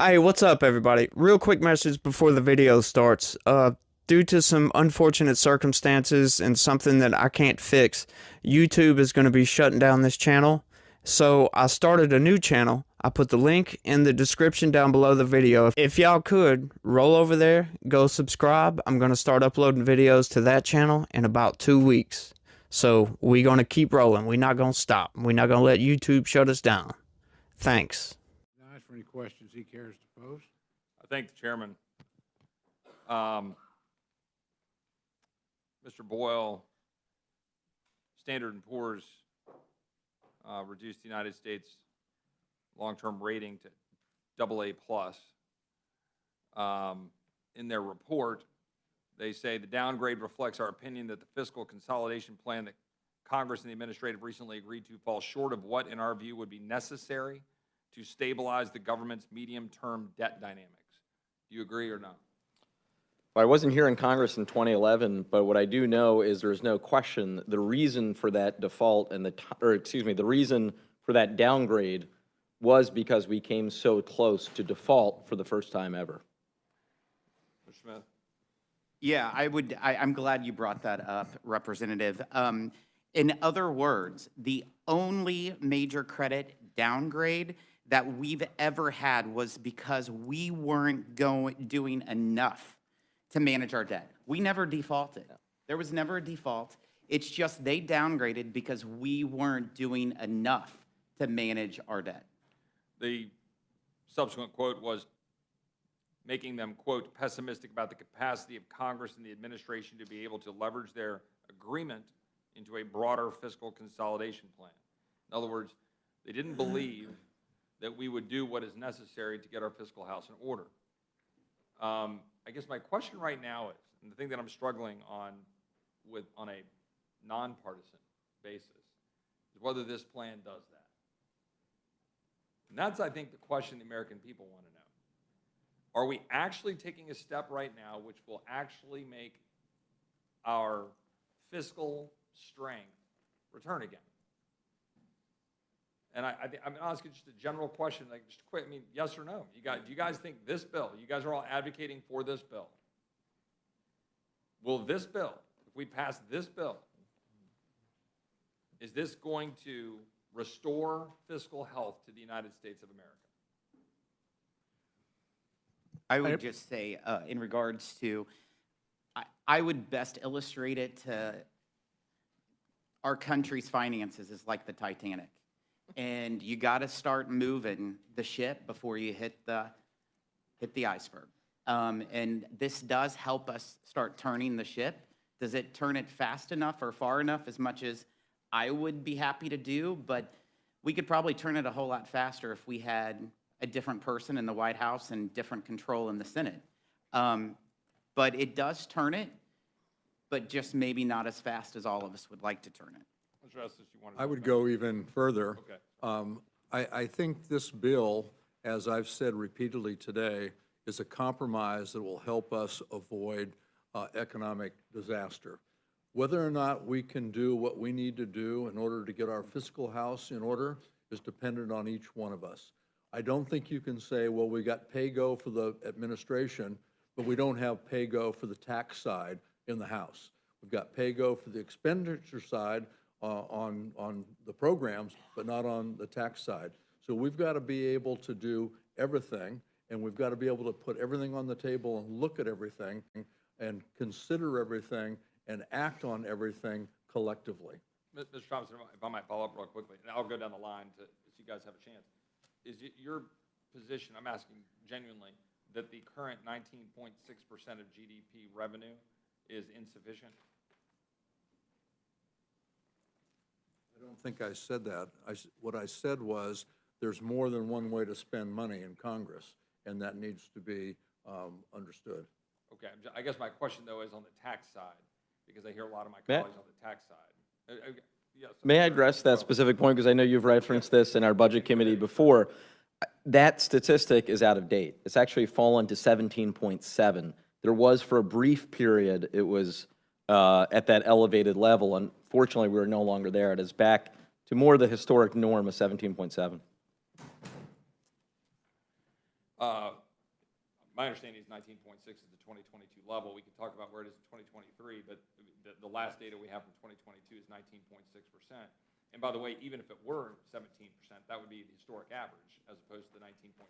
Hey, what's up, everybody? Real quick message before the video starts. Due to some unfortunate circumstances and something that I can't fix, YouTube is going to be shutting down this channel. So I started a new channel. I put the link in the description down below the video. If y'all could, roll over there, go subscribe. I'm going to start uploading videos to that channel in about 2 weeks. So we're going to keep rolling. We're not going to stop. We're not going to let YouTube shut us down. Thanks. Guys, for any questions he cares to pose? I thank the chairman. Mr. Boyle, Standard & Poor's reduced the United States long-term rating to AA+. In their report, they say the downgrade reflects our opinion that the fiscal consolidation plan that Congress and the administrative recently agreed to falls short of what, in our view, would be necessary to stabilize the government's medium-term debt dynamics. Do you agree or not? Well, I wasn't here in Congress in 2011, but what I do know is there's no question the reason for that default and the reason for that downgrade was because we came so close to default for the first time ever. Mr. Smith? Yeah, I'm glad you brought that up, Representative. In other words, the only major credit downgrade that we've ever had was because we weren't doing enough to manage our debt. We never defaulted. There was never a default. It's just they downgraded because we weren't doing enough to manage our debt. The subsequent quote was making them, quote, pessimistic about the capacity of Congress and the administration to be able to leverage their agreement into a broader fiscal consolidation plan. In other words, they didn't believe that we would do what is necessary to get our fiscal house in order. I guess my question right now is, and the thing that I'm struggling on a nonpartisan basis, is whether this plan does that. And that's, I think, the question the American people want to know. Are we actually taking a step right now which will actually make our fiscal strength return again? And I'm asking just a general question, like just quick, yes or no? Do you guys think this bill, you guys are all advocating for this bill. Will this bill, if we pass this bill, is this going to restore fiscal health to the United States of America? I would just say, in regards to, I would best illustrate it to our country's finances is like the Titanic. And you got to start moving the ship before you hit the iceberg. And this does help us start turning the ship. Does it turn it fast enough or far enough, as much as I would be happy to do? But we could probably turn it a whole lot faster if we had a different person in the White House and different control in the Senate. But it does turn it, but just maybe not as fast as all of us would like to turn it. I would go even further. Okay. I think this bill, as I've said repeatedly today, is a compromise that will help us avoid economic disaster. Whether or not we can do what we need to do in order to get our fiscal house in order is dependent on each one of us. I don't think you can say, well, we got pay-go for the administration, but we don't have pay-go for the tax side in the House. We've got pay-go for the expenditure side on the programs, but not on the tax side. So we've got to be able to do everything, and we've got to be able to put everything on the table and look at everything and consider everything and act on everything collectively. Mr. Thompson, if I might follow up real quickly, and I'll go down the line so you guys have a chance. Is it your position, I'm asking genuinely, that the current 19.6% of GDP revenue is insufficient? I don't think I said that. What I said was there's more than one way to spend money in Congress, and that needs to be understood. Okay, I guess my question, though, is on the tax side, because I hear a lot of my colleagues on the tax side. Yes, May I address that specific point, because I know you've referenced this in our budget committee before. That statistic is out of date. It's actually fallen to 17.7. There was, for a brief period, it was at that elevated level. Unfortunately, we're no longer there. It is back to more the historic norm of 17.7. My understanding is 19.6 is the 2022 level. We can talk about where it is in 2023, but the last data we have from 2022 is 19.6%. And by the way, even if it were 17%, that would be the historic average, as opposed to the 19.6,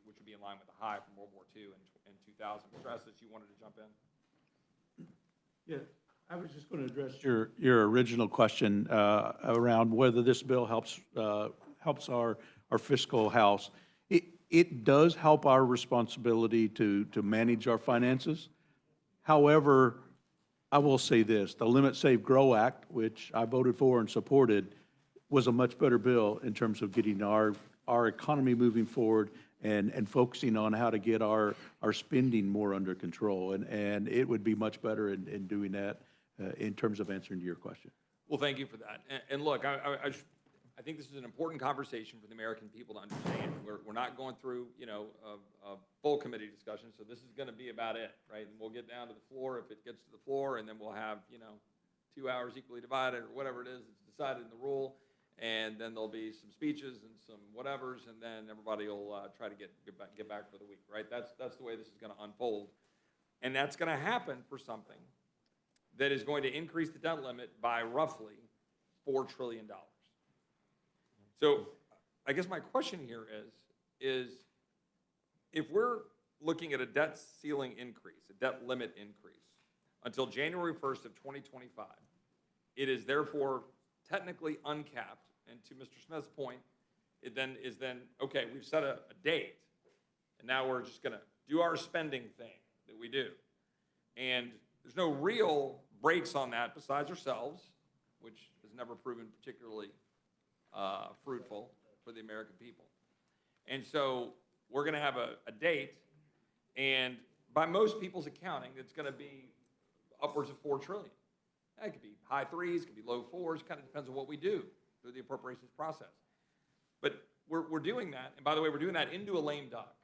which would be in line with the high from World War II and 2000. Mr. Estes, you wanted to jump in? Yeah, I was just going to address your original question around whether this bill helps our fiscal house. It does help our responsibility to manage our finances. However, I will say this, the Limit Save Grow Act, which I voted for and supported, was a much better bill in terms of getting our economy moving forward and focusing on how to get our spending more under control. And it would be much better in doing that in terms of answering your question. Well, thank you for that. And look, I think this is an important conversation for the American people to understand. We're not going through, a full committee discussion, so this is going to be about it, right? And we'll get down to the floor if it gets to the floor, and then we'll have, 2 hours equally divided or whatever it is that's decided in the rule, and then there'll be some speeches and some whatevers, and then everybody will try to get back for the week, right? That's the way this is going to unfold, and that's going to happen for something that is going to increase the debt limit by roughly $4 trillion. So I guess my question here is if we're looking at a debt ceiling increase, a debt limit increase, until January 1st of 2025, it is therefore technically uncapped. And to Mr. Smith's point, it then is okay, we've set a date, and now we're just going to do our spending thing that we do. And there's no real brakes on that besides ourselves, which has never proven particularly fruitful for the American people. And so we're going to have a date, and by most people's accounting, it's going to be upwards of $4 trillion. It could be high threes, it could be low fours, kind of depends on what we do through the appropriations process. But we're doing that, and by the way, we're doing that into a lame duck,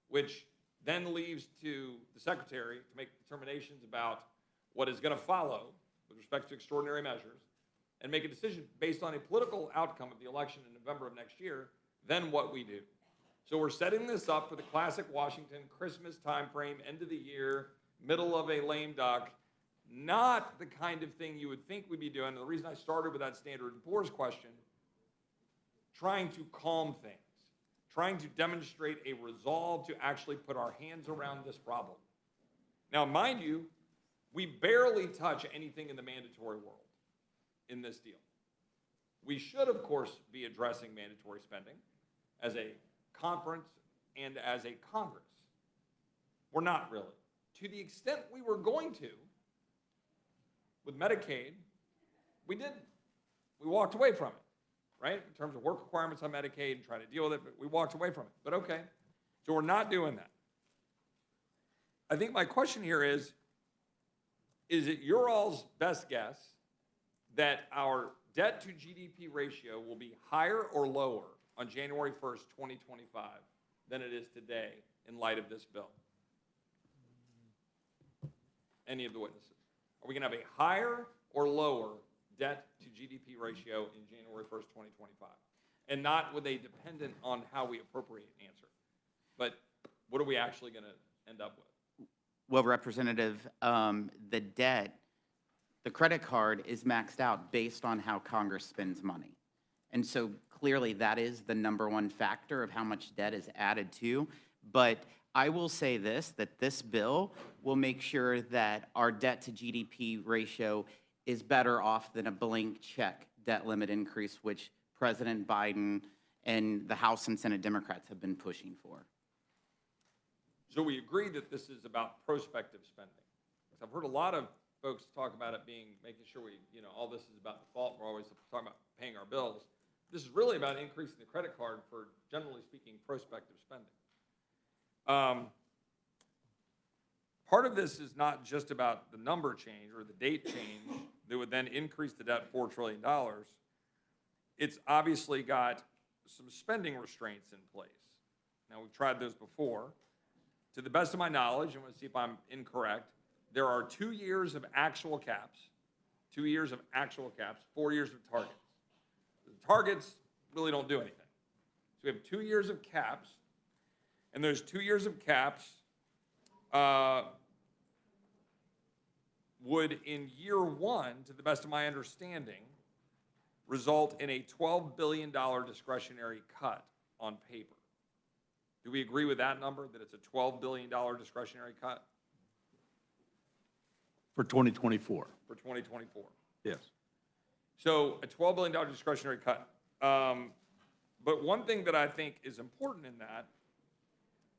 which then leaves to the Secretary to make determinations about what is going to follow with respect to extraordinary measures, and make a decision based on a political outcome of the election in November of next year, then what we do. So we're setting this up for the classic Washington Christmas timeframe, end of the year, middle of a lame duck, not the kind of thing you would think we'd be doing. And the reason I started with that Standard & Poor's question, trying to calm things, trying to demonstrate a resolve to actually put our hands around this problem. Now, mind you, we barely touch anything in the mandatory world in this deal. We should, of course, be addressing mandatory spending as a conference and as a Congress. We're not really. To the extent we were going to, with Medicaid, we didn't. We walked away from it, right? In terms of work requirements on Medicaid and trying to deal with it, but we walked away from it. But okay, so we're not doing that. I think my question here is it your all's best guess that our debt to GDP ratio will be higher or lower on January 1st, 2025 than it is today in light of this bill? Any of the witnesses? Are we going to have a higher or lower debt to GDP ratio in January 1st, 2025? And not with a dependent on how we appropriate answer, but what are we actually going to end up with? Well, Representative, the debt, the credit card is maxed out based on how Congress spends money. And so clearly that is the number one factor of how much debt is added to. But I will say this, that this bill will make sure that our debt to GDP ratio is better off than a blank check debt limit increase, which President Biden and the House and Senate Democrats have been pushing for. So we agree that this is about prospective spending. I've heard a lot of folks talk about it being, making sure we, all this is about default. We're always talking about paying our bills. This is really about increasing the credit card for, generally speaking, prospective spending. Part of this is not just about the number change or the date change that would then increase the debt $4 trillion. It's obviously got some spending restraints in place. Now, we've tried those before. To the best of my knowledge, and we'll see if I'm incorrect, there are 2 years of actual caps, 4 years of targets. The targets really don't do anything. So we have 2 years of caps, And those 2 years of caps would, in year one, to the best of my understanding, result in a $12 billion discretionary cut on paper. Do we agree with that number, that it's a $12 billion discretionary cut For 2024, for 2024? yes. So a $12 billion discretionary cut. But one thing that I think is important in that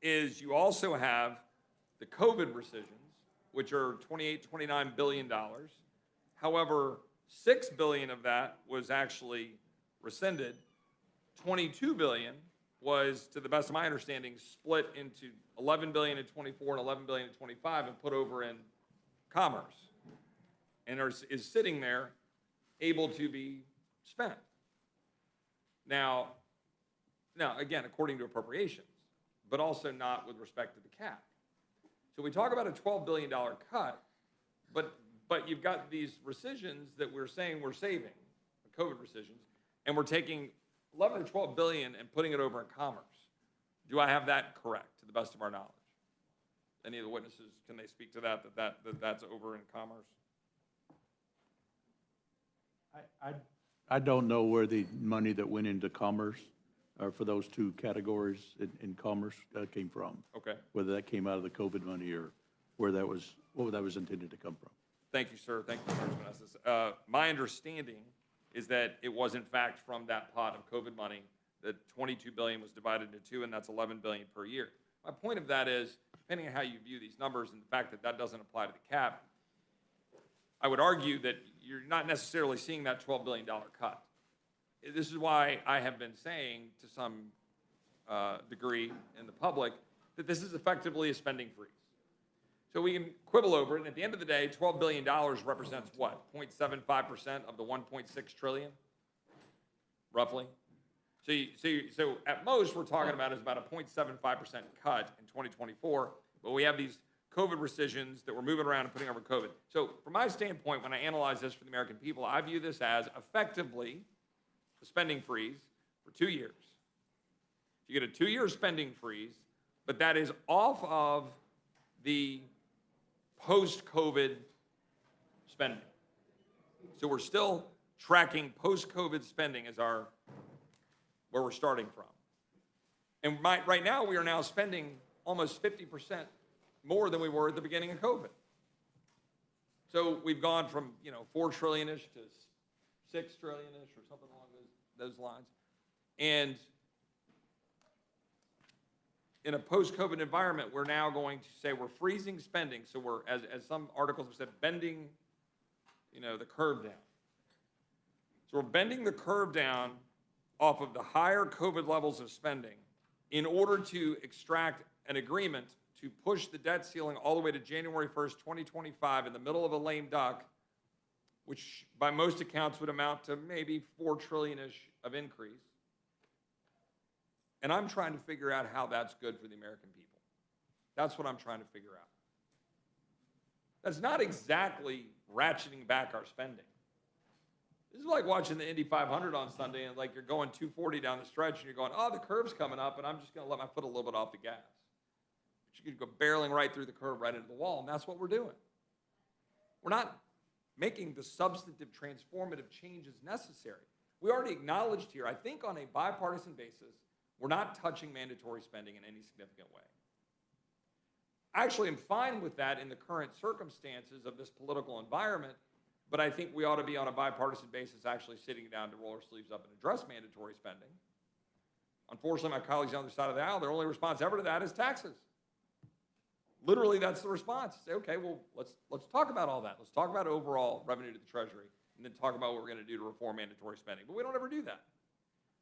is you also have the COVID rescissions, which are $28, $29 billion. However, $6 billion of that was actually rescinded. $22 billion was, to the best of my understanding, split into $11 billion in 24 and $11 billion in 25 and put over in commerce, and is sitting there able to be spent. Now, again, according to appropriations, but also not with respect to the cap. So we talk about a $12 billion cut, but you've got these rescissions that we're saying we're saving, the COVID rescissions, and we're taking 11 or 12 billion and putting it over in commerce. Do I have that correct, to the best of our knowledge? Any of the witnesses, can they speak to that's over in commerce? I don't know where the money that went into commerce, for those two categories in commerce, came from. Okay. Whether that came out of the COVID money or where that was, what that was intended to come from. Thank you, sir. Thank you, Congressman Estes. My understanding is that it was in fact from that pot of COVID money that 22 billion was divided into two, and that's 11 billion per year. My point of that is, depending on how you view these numbers and the fact that that doesn't apply to the cap, I would argue that you're not necessarily seeing that $12 billion cut. This is why I have been saying to some degree in the public that this is effectively a spending freeze. So we can quibble over it, and at the end of the day, $12 billion represents what? 0.75% of the 1.6 trillion, roughly? So at most, we're talking about is about a 0.75% cut in 2024, but we have these COVID rescissions that we're moving around and putting over COVID. So from my standpoint, when I analyze this for the American people, I view this as effectively a spending freeze for 2 years. You get a 2-year spending freeze, but that is off of the post-COVID spending. So we're still tracking post-COVID spending as where we're starting from. And right now, we are now spending almost 50% more than we were at the beginning of COVID. So we've gone from, 4 trillion-ish to 6 trillion-ish or something along those lines. And in a post-COVID environment, we're now going to say we're freezing spending. So we're, as some articles have said, bending, the curve down. So we're bending the curve down off of the higher COVID levels of spending in order to extract an agreement to push the debt ceiling all the way to January 1st, 2025 in the middle of a lame duck, which by most accounts would amount to maybe 4 trillion-ish of increase. And I'm trying to figure out how that's good for the American people. That's what I'm trying to figure out. That's not exactly ratcheting back our spending. This is like watching the Indy 500 on Sunday and like you're going 240 down the stretch and you're going, oh, the curve's coming up and I'm just going to let my foot a little bit off the gas. But you could go barreling right through the curve, right into the wall, and that's what we're doing. We're not making the substantive transformative changes necessary. We already acknowledged here, I think on a bipartisan basis, we're not touching mandatory spending in any significant way. I actually am fine with that in the current circumstances of this political environment, but I think we ought to be on a bipartisan basis actually sitting down to roll our sleeves up and address mandatory spending. Unfortunately, my colleagues on the other side of the aisle, their only response ever to that is taxes. Literally, that's the response. Say, okay, well, let's talk about all that. Let's talk about overall revenue to the Treasury, and then talk about what we're going to do to reform mandatory spending. But we don't ever do that.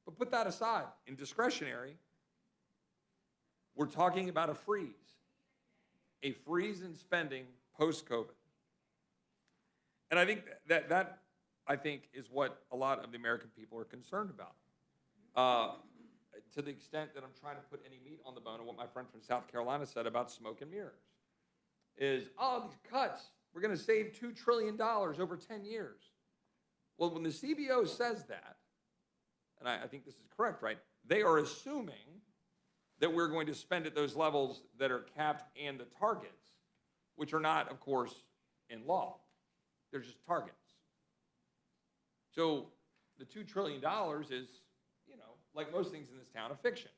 But put that aside. In discretionary, we're talking about a freeze in spending post-COVID. And I think that I think is what a lot of the American people are concerned about. To the extent that I'm trying to put any meat on the bone of what my friend from South Carolina said about smoke and mirrors, is, these cuts, we're going to save $2 trillion over 10 years. Well, when the CBO says that, and I think this is correct, right, they are assuming that we're going to spend at those levels that are capped and the targets, which are not, of course, in law. They're just targets. So the $2 trillion is, like most things in this town, a fiction.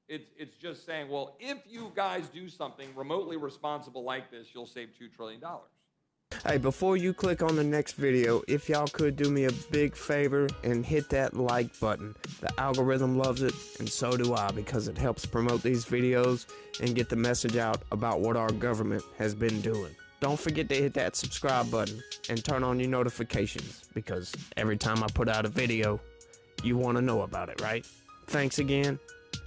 It's just saying, well, if you guys do something remotely responsible like this, you'll save $2 trillion. Hey, before you click on the next video, if y'all could do me a big favor and hit that like button. The algorithm loves it, and so do I, because it helps promote these videos and get the message out about what our government has been doing. Don't forget to hit that subscribe button and turn on your notifications, because every time I put out a video, you want to know about it, right? Thanks again,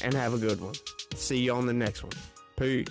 and have a good one. See you on the next one. Peace.